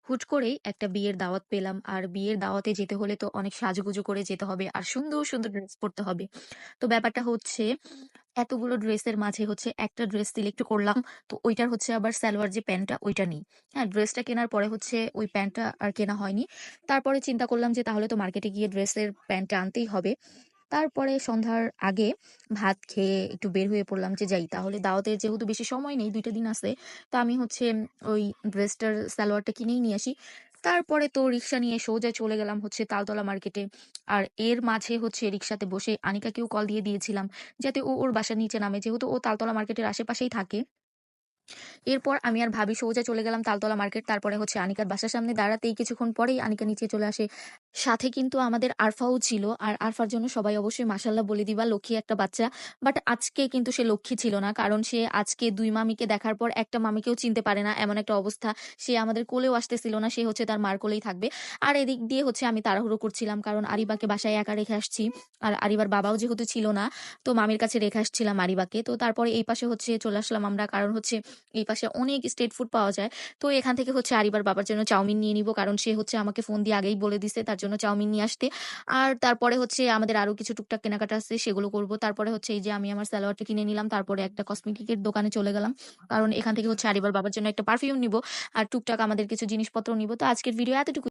হুট করেই একটা বিয়ের দাওয়াত পেলাম। আর বিয়ের দাওয়াতে যেতে হলে তো অনেক সাজুগুজু করে যেতে হবে। আর সুন্দর, সুন্দর ড্রেস পড়তে হবে। তো ব্যাপারটা হচ্ছে এতগুলো ড্রেসের মাঝে হচ্ছে একটা ড্রেস সিলেক্ট করলাম। তো ওইটার হচ্ছে আবার সালোয়ার যে প্যান্টটা ওইটা নেই। হ্যাঁ, ড্রেসটা কেনার পরে হচ্ছে ওই প্যান্টটা আর কেনা হয়নি। তারপরে চিন্তা করলাম যে তাহলে তো মার্কেটে গিয়ে ড্রেসের প্যান্টটা আনতেই হবে। তারপরে সন্ধ্যার আগে ভাত খেয়ে একটু বের হয়ে পড়লাম যে যাই তাহলে দাওয়াতের যেহেতু বেশি সময় নেই ২ টা দিন আছে। তো আমি হচ্ছে ওই ড্রেসটার সালোয়ারটা কিনেই নিয়ে আসি। তারপরে তো রিক্সা নিয়ে সোজা চলে গেলাম হচ্ছে তালতলা মার্কেটে। আর এর মাঝে হচ্ছে রিক্সাতে বসে আনিকাকেও কল দিয়ে দিয়েছিলাম যাতে ও ওর বাসার নিচে নামে। যেহেতু ও তালতলা মার্কেটের আশেপাশেই থাকে। এরপর আমি আর ভাবি সোজা চলে গেলাম তালতলা মার্কেট। তারপরে হচ্ছে আনিকার বাসার সামনে দাঁড়াতেই কিছুক্ষণ পরেই আনিকা নিচে চলে আসে। সাথে কিন্তু আমাদের আরফাও ছিল। আর আরফার জন্য সবাই অবশ্যই মাশাআল্লাহ বলে দিবা, লক্ষ্মী একটা বাচ্চা। বাট আজকে কিন্তু সে লক্ষ্মী ছিল না। কারণ সে আজকে ২ মামিকে দেখার পর একটা মামিকেও চিনতে পারে না, এমন একটা অবস্থা। সে আমাদের কোলেও আসতেছিল না। সে হচ্ছে তার মার কোলেই থাকবে। আর এদিক দিয়ে হচ্ছে আমি তাড়াহুড়ো করছিলাম কারণ আরিবাকে বাসায় একা রেখে আসছি। আর আরিবার বাবাও যেহেতু ছিল না, তো মামির কাছে রেখে আসছিলাম আরিবাকে। তো তারপরে এই পাশে হচ্ছে চলে আসলাম আমরা। কারণ হচ্ছে এই পাশে অনেক স্ট্রিট ফুড পাওয়া যায়। তো এখান থেকে হচ্ছে আরিবার বাবার জন্য চাউমিন নিয়ে নিবো। কারণ সে হচ্ছে আমাকে ফোন দিয়ে আগেই বলে দিছে তার জন্য চাউমিন নিয়ে আসতে। আর তারপরে হচ্ছে আমাদের আরো কিছু টুকটাক কেনাকাটা আছে সেগুলো করব। তারপরে হচ্ছে এই যে আমি আমার সালোয়ারটা কিনে নিলাম। তারপরে একটা কসমেটিকের দোকানে চলে গেলাম। কারণ এখান থেকে হচ্ছে আরিবার বাবার জন্য একটা পারফিউম নিবো। আর টুকটাক আমাদের কিছু জিনিসপত্র নিবো। তো আজকের ভিডিও এতটুকু।